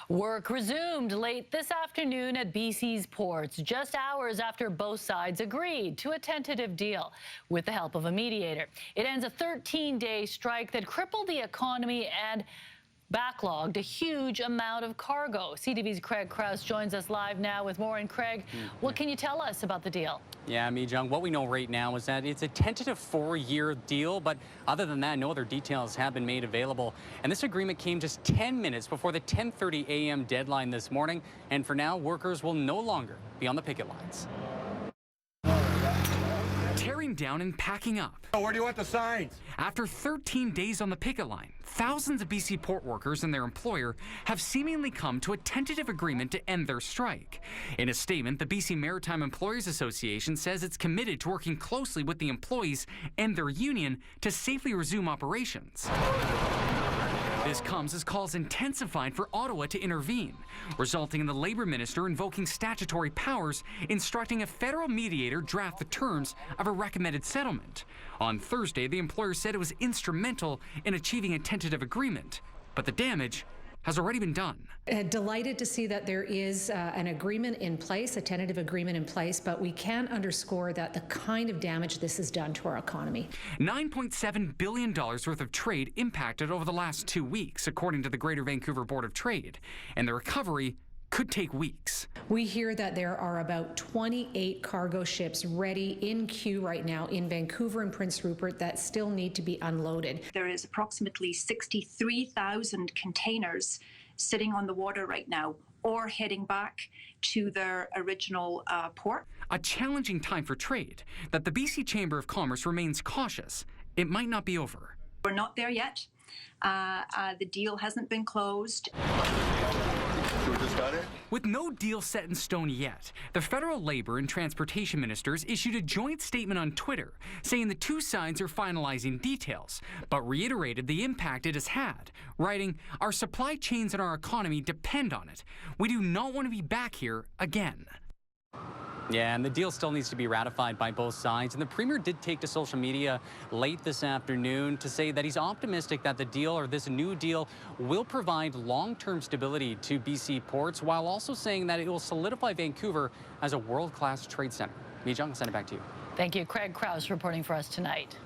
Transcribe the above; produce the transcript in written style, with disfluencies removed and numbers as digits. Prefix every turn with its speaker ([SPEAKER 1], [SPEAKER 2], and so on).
[SPEAKER 1] Work resumed late this afternoon at BC's ports, just hours after both sides agreed to a tentative deal with the help of a mediator. It ends a 13-day strike that crippled the economy and backlogged a huge amount of cargo. CTV's Craig Krause joins us live now with more. And Craig, what can you tell us about the deal?
[SPEAKER 2] Yeah, mi-jung, what we know right now is that it's a tentative 4-year deal, but other than that, no other details have been made available. And this agreement came just 10 minutes before the 10:30 a.m. deadline this morning. And for now, workers will no longer be on the picket lines.
[SPEAKER 3] Tearing down and packing up.
[SPEAKER 4] Oh, where do you want the signs?
[SPEAKER 3] After 13 days on the picket line, thousands of BC port workers and their employer have seemingly come to a tentative agreement to end their strike. In a statement, the BC Maritime Employers Association says it's committed to working closely with the employees and their union to safely resume operations. This comes as calls intensified for Ottawa to intervene, resulting in the Labour Minister invoking statutory powers, instructing a federal mediator draft the terms of a recommended settlement. On Thursday, the employer said it was instrumental in achieving a tentative agreement, but the damage has already been done.
[SPEAKER 5] Delighted to see that there is an agreement in place, a tentative agreement in place, but we can underscore that the kind of damage this has done to our economy.
[SPEAKER 3] $9.7 billion worth of trade impacted over the last 2 weeks, according to the Greater Vancouver Board of Trade, and the recovery could take weeks.
[SPEAKER 5] We hear that there are about 28 cargo ships ready in queue right now in Vancouver and Prince Rupert that still need to be unloaded.
[SPEAKER 6] There is approximately 63,000 containers sitting on the water right now or heading back to their original port.
[SPEAKER 3] A challenging time for trade that the BC Chamber of Commerce remains cautious. It might not be over.
[SPEAKER 6] We're not there yet. The deal hasn't been closed.
[SPEAKER 3] With no deal set in stone yet, the federal Labour and Transportation ministers issued a joint statement on Twitter saying the two sides are finalizing details, but reiterated the impact it has had, writing, "Our supply chains and our economy depend on it. We do not want to be back here again."
[SPEAKER 2] Yeah, and the deal still needs to be ratified by both sides. And the Premier did take to social media late this afternoon to say that he's optimistic that the deal, or this new deal, will provide long-term stability to BC ports, while also saying that it will solidify Vancouver as a world-class trade center. Mi-jung, I'll send it back to you.
[SPEAKER 1] Thank you. Craig Krause reporting for us tonight.